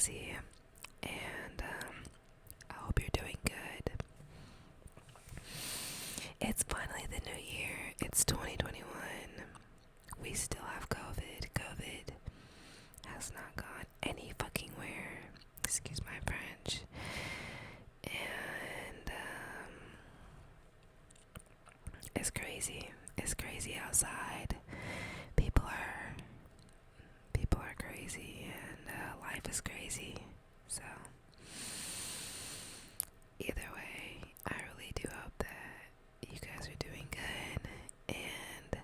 Roxy, and I hope you're doing good. It's finally the new year. It's 2021. We still have COVID. COVID has not gone any fucking where. Excuse my French. And it's crazy. It's crazy outside. People are crazy, and life is crazy. So either way, I really do hope that you guys are doing good. And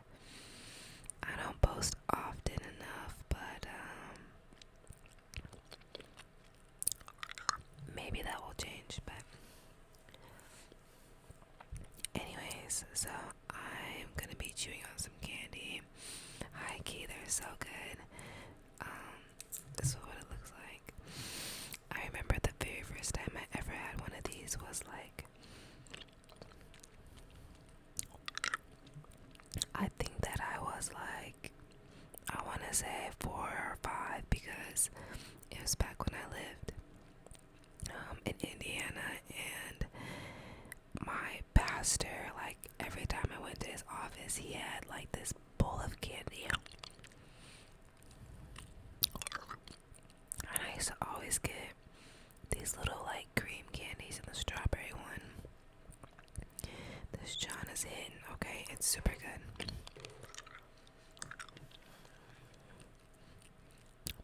I don't post often enough, but maybe that will change. But anyways, so I'm gonna be chewing on some candy. High key, they're so good. This is what it looks like. I remember the very first time I ever had one of these was like, I think that I was like, I want to say 4 or 5, because it was back when I lived in Indiana, and my pastor, like every time I went to his office, he had like this bowl of candy. And I used to always get these little like cream candies and the strawberry one. This John is hidden, okay? It's super good.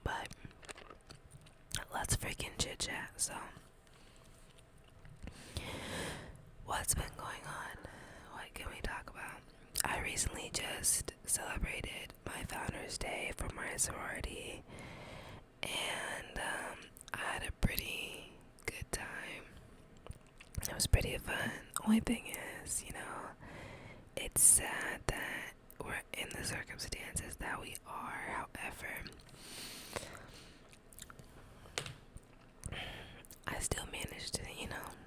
But let's freaking chit chat. So, what's been going on? What can we talk about? I recently just celebrated my Founders Day for my sorority, and I had a pretty good time. It was pretty fun. Only thing is, it's sad that we're in the circumstances that we are. However, I still managed to,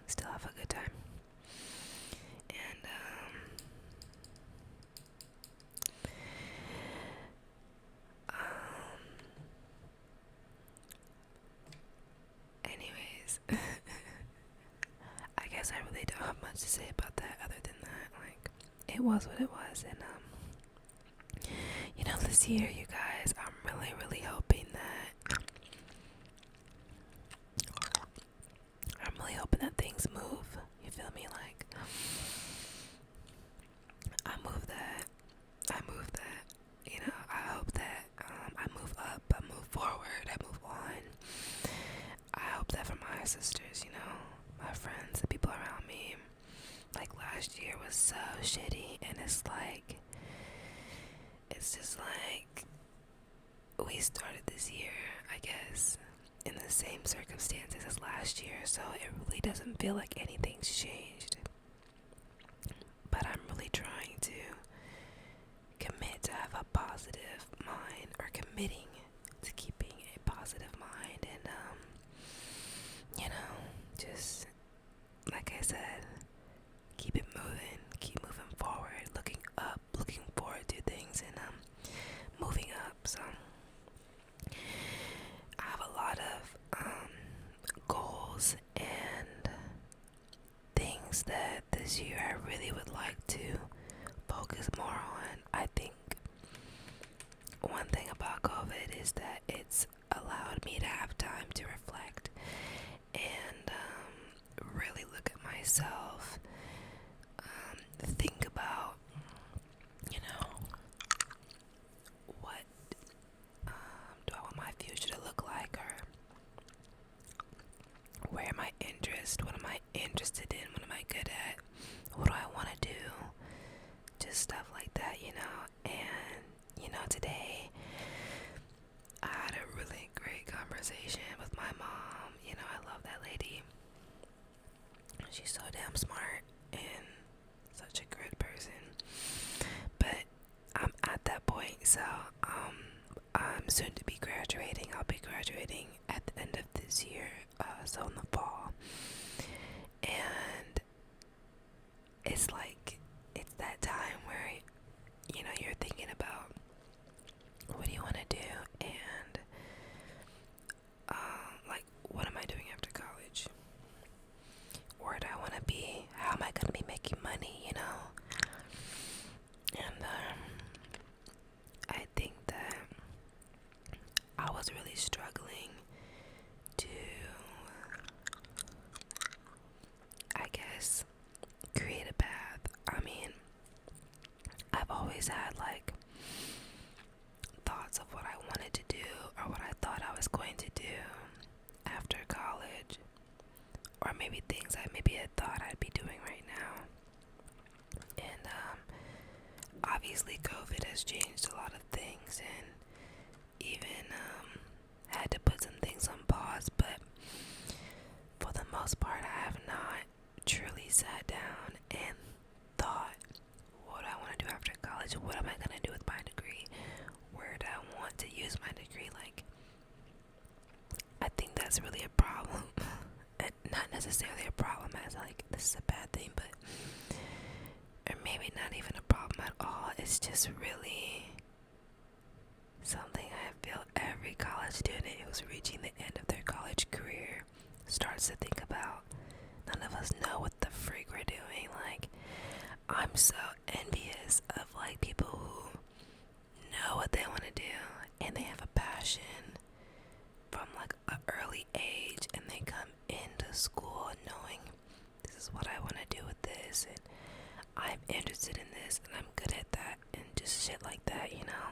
still have a good time. And anyways, I guess I really don't have much to say about that other than that, like, it was what it was. And this year, you guys, I'm really hoping that things move. You feel me? Like, I move that, I hope that I move up, I move forward, I move on. I hope that for my sisters, my friends, the people around me. Like, last year was so shitty, and it's just like we started this year, I guess, in the same circumstances as last year, so it really doesn't feel like anything's changed. But I'm really trying to commit to have a positive mind, or committing to keeping a positive mind, and just like I said, keep it moving, keep moving forward, looking up, looking forward to things, and moving up. So I have a lot of goals and things that this year I really would like to focus more on. I think one thing about COVID is that it's allowed me to have time to reflect and really look at myself, think about, what do I want my future to look like, or where am I interested, what am I interested in, what am I good at, what do I want to do, just stuff like that, and today I had a really great conversation with my mom. I love that lady. She's so damn smart and such a good person. But I'm at that point, so I'm soon to be graduating. I'll be graduating at the end of this year, so in the fall. And it's like, it's that time where you're thinking about, what do you want to do, and like, was really struggling to, I guess, create a path. I mean, I've always had like thoughts of what I wanted to do or what I thought I was going to do after college, or maybe things I maybe had thought I'd be doing right now. And obviously COVID has changed a lot of things and even had to put some things on pause, but for the most part I have not truly sat down and thought, what do I want to do after college? What am I going to do with my degree? Where do I want to use my degree? Like, I think that's really a problem. And not necessarily a problem as like this is a bad thing, but or maybe not even a problem at all. It's just really something I feel every college student who's reaching the end of their college career starts to think about. None of us know what the freak we're doing. Like, I'm so envious of like people who know what they want to do and they have a passion from like an early age, and they come into school knowing this is what I want to do with this, and I'm interested in this, and I'm good at that, and just shit like that, you know.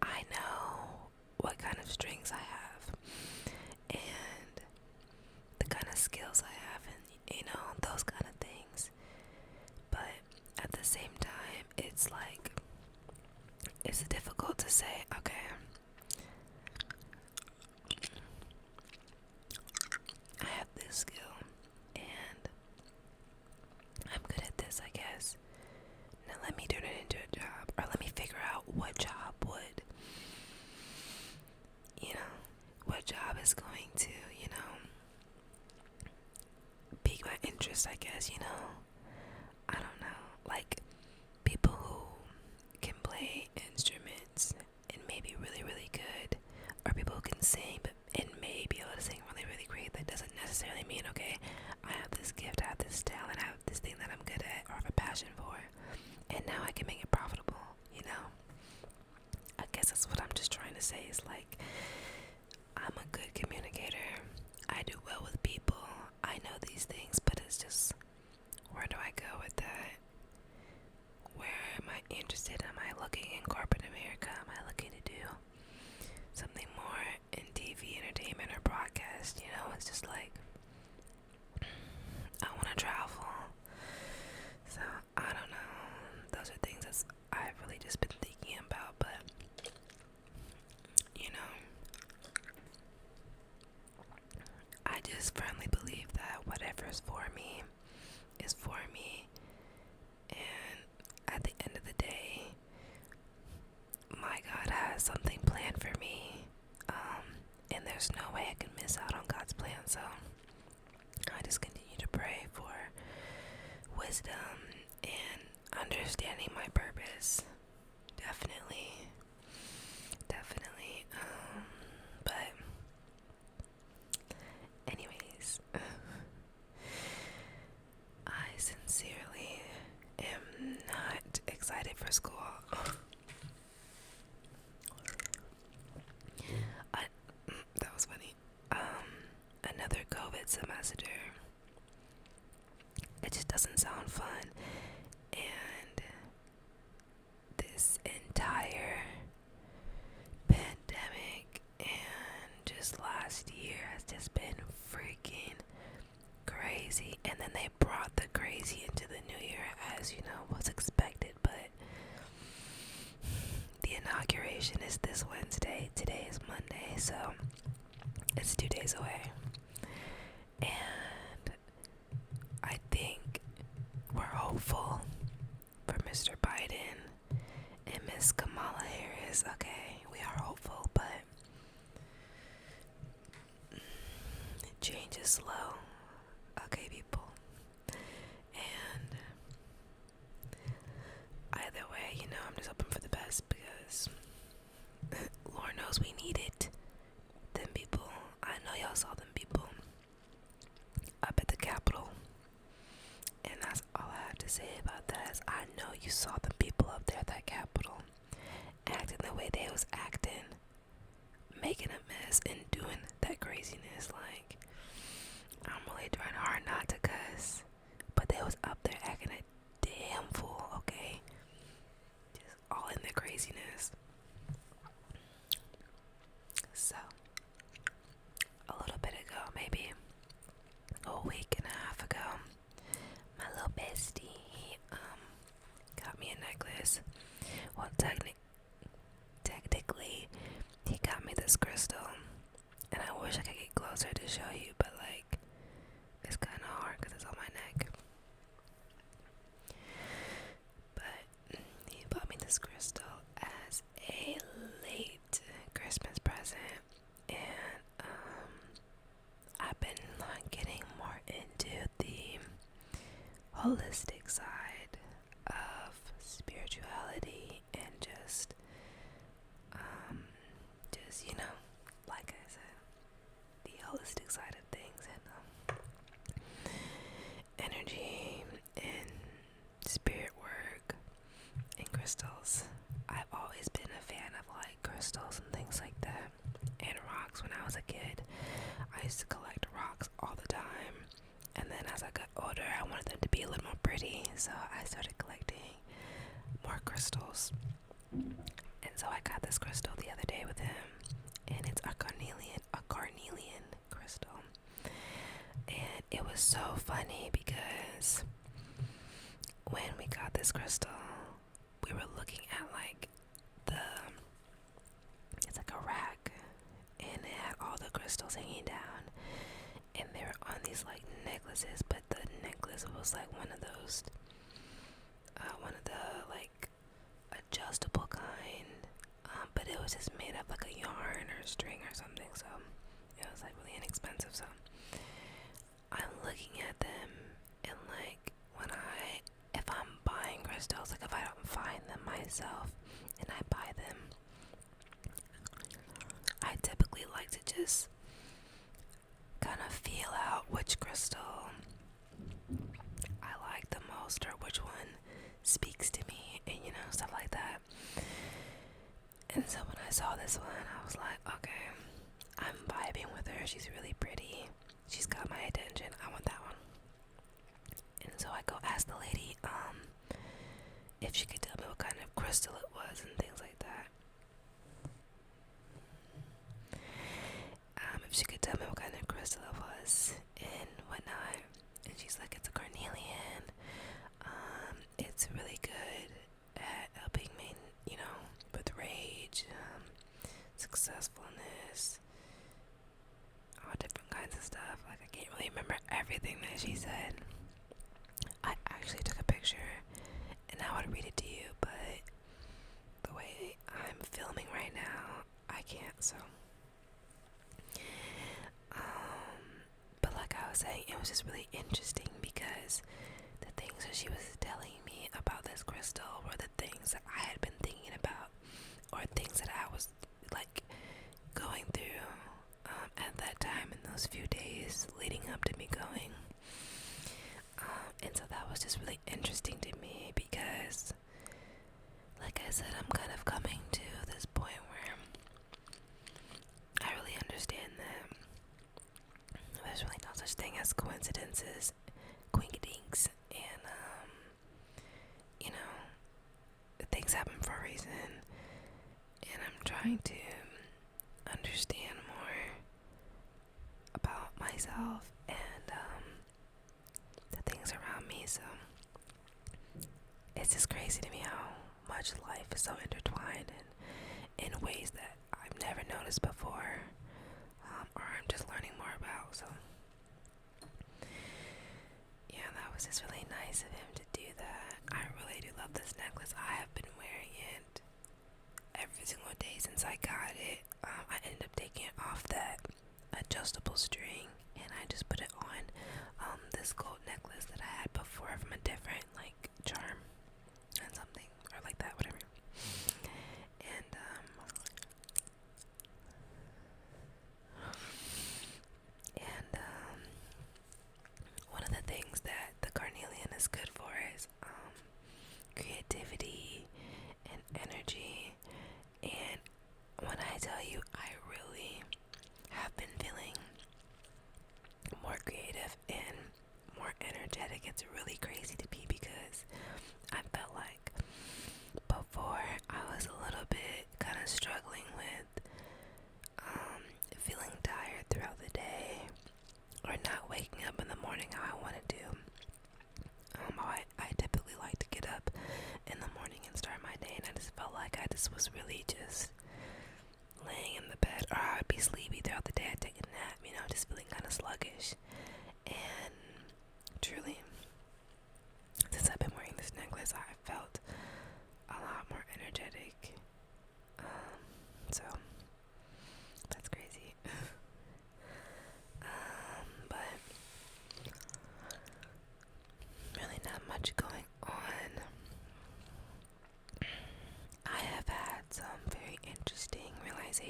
I know what kind of strengths I have and the kind of skills I have, and you know, those kind of things. But at the same time, it's like, it's difficult to say, okay, I have this skill and I'm good at this, I guess. Now let me turn it into a job, or let me figure out what job would, you know, what job is going to, you know, pique my interest, I guess, you know. I don't know, like people who can play instruments and may be really, really good, or people who can sing but and may be able to sing really, really great. That doesn't necessarily mean, okay, I have this gift, I have this talent, I have this thing that I'm good at or have a passion for, and now I can make it profitable, you know. I guess that's what I'm just trying to say, is like, I'm a good communicator, I do well with people, I know these things, but it's just, where do I go with that? Where am I interested? Am I looking in corporate America? Am I looking to do something more in TV, entertainment, or broadcast? You know, it's just like, I want to travel. So, I don't know. Those are things that I've really just been thinking about, but, you know, I just firmly believe that whatever's for me is for me. And at the end of the day, my God has something planned for me, and there's no way I can miss out on God's plan. So I just continue to pray for wisdom and understanding my purpose. Definitely. But anyways, I sincerely am not excited for school. That was funny. Another COVID semester. It just doesn't sound fun. And this entire pandemic and just last year has just been freaking crazy. And then they brought the crazy into the new year, as you know, was expected. But the inauguration is this Wednesday. Today is Monday, so it's 2 days away. And I think we're hopeful for Mr. Biden and Miss Kamala Harris. Okay, we are hopeful, but change is slow. Okay, people. And either way, you know, I'm just hoping for the best, because Lord knows we need it. Them people, I know y'all saw them people up at the Capitol, and that's all I have to say about that. Is I know you saw the people up there at that Capitol acting the way they was acting. basically, he got me this crystal, and I wish I could get closer to show you, but like, it's kind of hard because it's on my neck. But he bought me this crystal as a late Christmas present, and I've been like getting more into the holistic side of spirituality and just you know, like I said, the holistic side of things, and energy and spirit work and crystals. I've always been a fan of like crystals and things like that, and rocks. When I was a kid, I used to collect rocks all the time, and then as I got older, I wanted them to be a little more pretty, so I started collecting more crystals. And so I got this crystal the other day with him, and it's a carnelian crystal. And it was so funny because when we got this crystal, we were looking at like it's like a rack, and it had all the crystals hanging down, and they were on these like necklaces, but the necklace was like one of the like adjustable kind, but it was just made of like a yarn or string or something, so it was like really inexpensive. So I'm looking at them, and like if I'm buying crystals, like if I don't find them myself and I buy them, I typically like to just kind of feel out which crystal I like the most, or which one speaks to me, and you know, stuff like that. And so when I saw this one, I was like, okay, I'm vibing with her. She's really pretty. She's got my attention. I want that one. And so I go ask the lady if she could tell me what kind of crystal it was and things like that. If she could tell me what kind of crystal it was and whatnot. And she's like, it's a carnelian. It's really good at helping me, you know, with rage, successfulness, all different kinds of stuff. Like, I can't really remember everything that she said. I actually took a picture and I would read it to you, but the way I'm filming right now, I can't, so. But like I was saying, it was just really interesting because the things that she was telling me about this crystal were the things that I had been thinking about, or things that I was like going through at that time in those few days leading up to me going. And so that was just really interesting to me because, like I said, I'm kind of coming to this point where I really understand that there's really no such thing as coincidences, quinkadinks, and you know, things happen for a reason, and I'm trying to understand more about myself and the things around me. So it's just crazy to me how much life is so intertwined and in ways that I've never noticed before, or I'm just learning more about. So yeah, that was just really nice of him to do that. I really do love this necklace. I have been wearing it every single day since I got it. I ended up taking it off that adjustable string, and I just put it on this gold necklace that I had before from a different like charm and something, or like that, whatever. And one of the things that the carnelian is good for is creativity and energy. And when I tell you, I really have been feeling more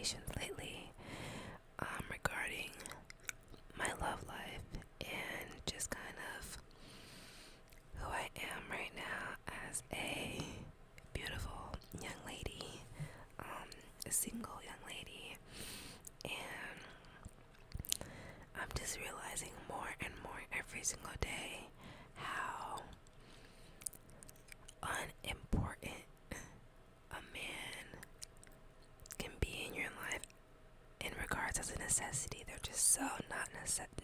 conversations lately regarding my love life and just kind of who I am right now as a beautiful young lady, a single young lady, and I'm just realizing more and more every single day how unimportant a man can be in your life in regards as a necessity. They're just so not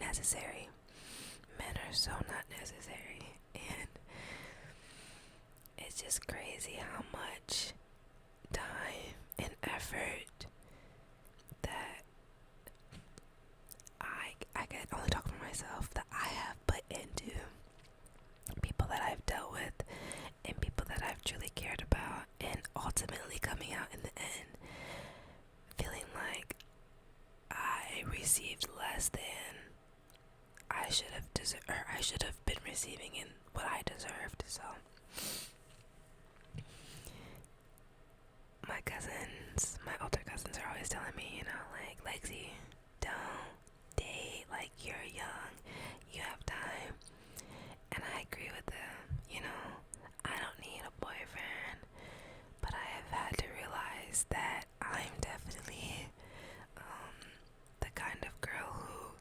necessary. Men are so not necessary, and it's just crazy how much time and effort that I can only talk for myself, that I have put into people that I've dealt with and people that I've truly cared about, and ultimately coming out in the end feeling like I received less than I should have I should have been receiving in what I deserved. So my cousins, my older cousins, are always telling me, you know, like, Lexi, don't date, like, you're young, you have time. And I agree with them. You know, I don't need a boyfriend, but I have had to realize that I'm definitely the kind of girl who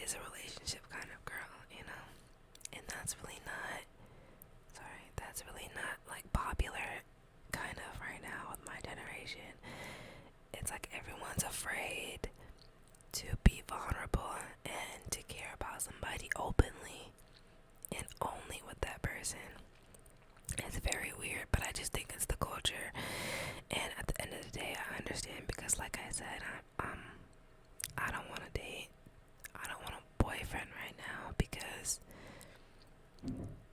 is a relationship kind of girl, you know, and that's really not like popular kind of right now with my generation. It's like everyone's afraid to be vulnerable and to care about somebody openly and only with that person. It's very weird, but I just think it's the culture. And at the end of the day, I understand, because like I said, I don't want to date. I don't want a boyfriend right now, because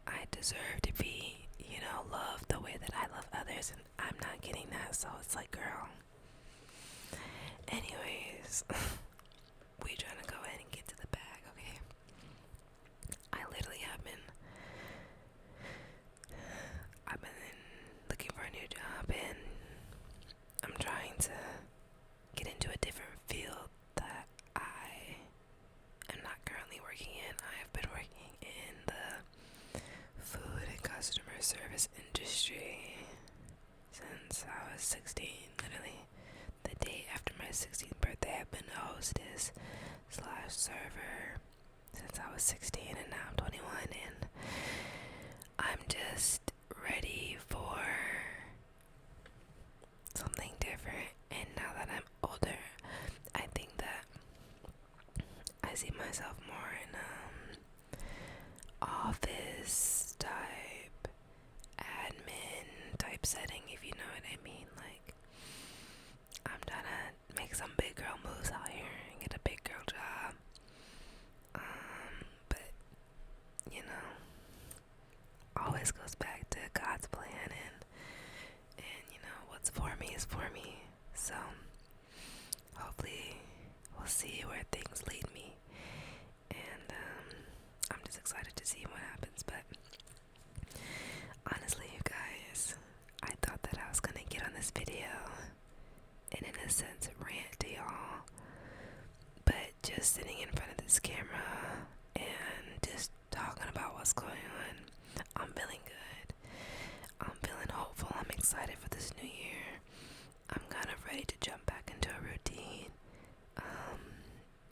I deserve to be, you know, loved the way that I love others, and I'm not getting that. So it's like, girl. Anyways, we trying to go ahead and get to the bag, okay? I literally have been looking for a new job, and I'm trying to get into a different field that I am not currently working in. I have been working in the food and customer service industry since I was 16, literally. The day after my 16th birthday, I've been a hostess / server since I was 16, and now I'm 21, and I'm just ready for something different. And now that I'm older, I think that I see myself more in office type, admin type setting, if you know what I mean. Like, I'm trying to make some big girl moves out here and get a big girl job. But you know, always goes back to God's plan, and you know, what's for me is for me. So hopefully we'll see where things lead me, and I'm just excited to see what happens. But honestly, you guys, I thought that I was gonna get on this video and in a sense rant to y'all, but just sitting in front of this camera and just talking about what's going on, I'm feeling good. I'm feeling hopeful. I'm excited for this new year. I'm kind of ready to jump back into a routine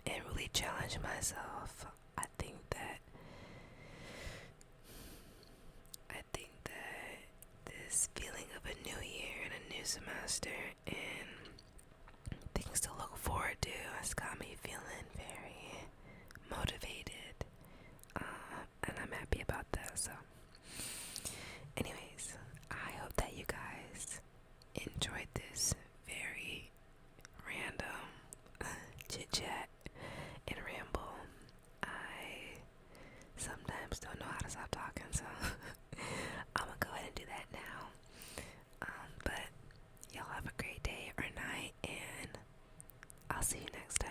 and really challenge myself. I think that this feeling of a new year and a new semester and things to look forward to has got me feeling very motivated, and I'm happy about that. So anyways, I hope that you guys enjoyed this very random chit chat and ramble. I sometimes don't know how to stop talking, so I'm gonna go ahead and do that now. But y'all have a great day or night, and I'll see you next time.